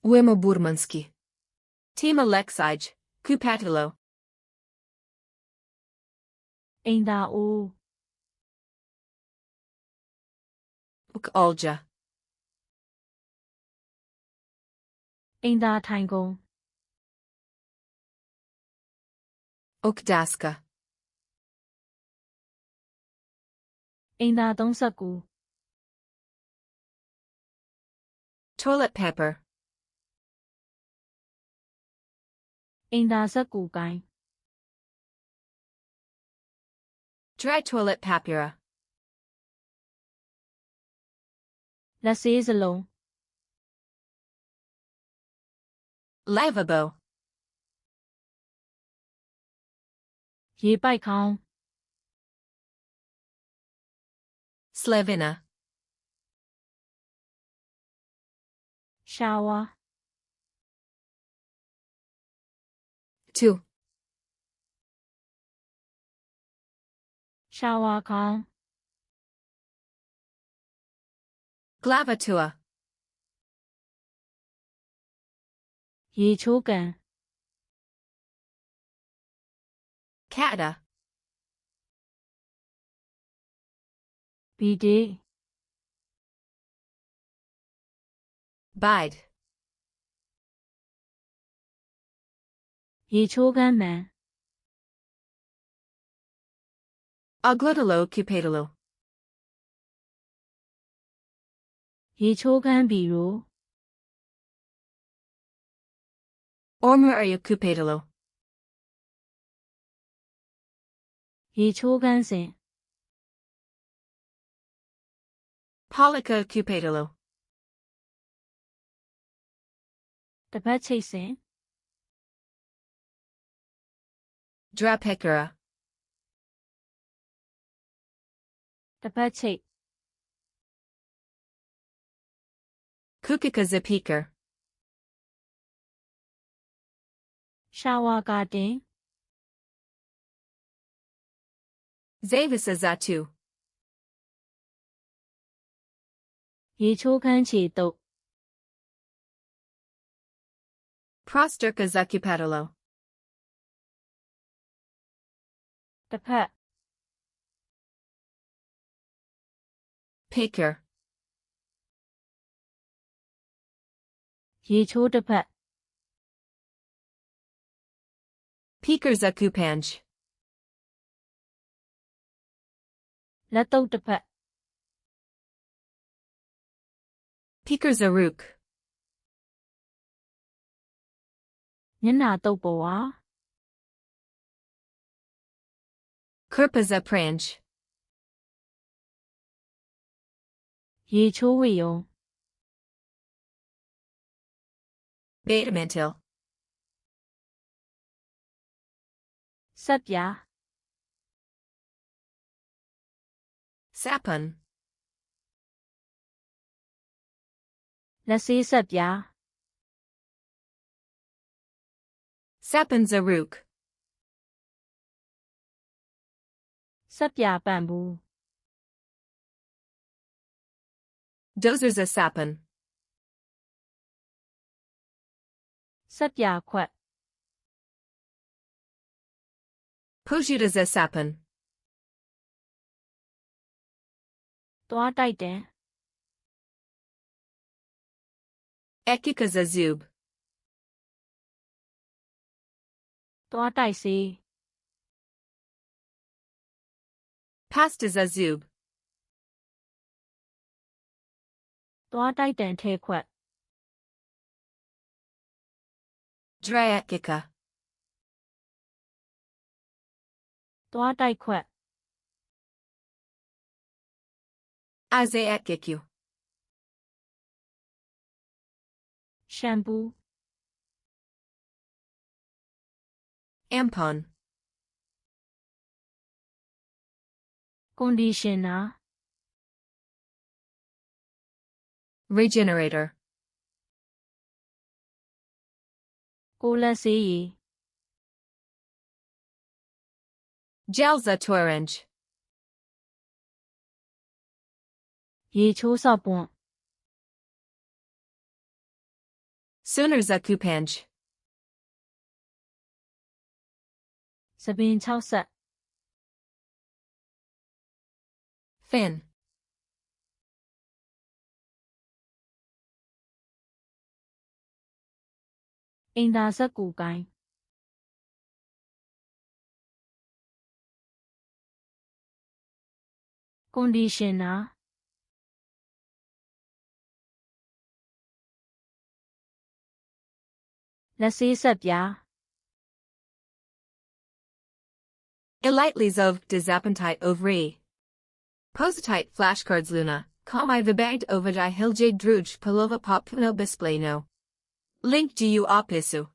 Uemo Burmanski. Tema Lexige, Kupatilo. Ainda o. Uk Olja. Ainda Tango. Uk Daska. Ainda Dongsaku. Toilet paper. Ainda Saku Gai. Dry toilet papura. Let's say alone. Lavabo. Ye by count. Slavina. Shower. 2. Shower count. Glavatua. Ye chogan. Kata. BD. Bide. Ye chogan man. Aglutalo Kupatilo. Ye chogan biro. Ormaria Kupatilo. Ye chogan sin. Polika Kupatilo. The pet chasing. Drapekara. The pet chase. Kukika Zapikar. Shower garden. Zavisa Zatu. Ye chogan che do. Prosterka Zakupatilo. The pet. Paker. Ye cho the pet. Peker Zakupanj. Let out the pet. Peker Zaruk. Nina do boa. Kurpa Zapranj. Ye cho weo. Betamantil. Satya. Sapun. Let's say Satya. Sapun Zaruk. Satya bamboo. Dozer Sapun. Satya quat. Pojuta Sapun. Toa titan. Ekika Zazub. Toa tai se. Pasta Zazub. Toa titan te quat. Dryakika. Toa tai quat. Azayakiku. Shampoo. Ampon. Conditioner. Regenerator. Cola se. Jalza Torrenge. Ye cho sabon. Sooner za kupanj. သပင်6ဆက် Fin. အိမ်သာဆက်ကူကိုင်း conditioner လက်ဆေးဆက်ပြား Elitely zov dezappentite ovri. Positite flashcards luna. Komai vibagd ovajai hiljade druj palova popuno bispleno. Link du opisu.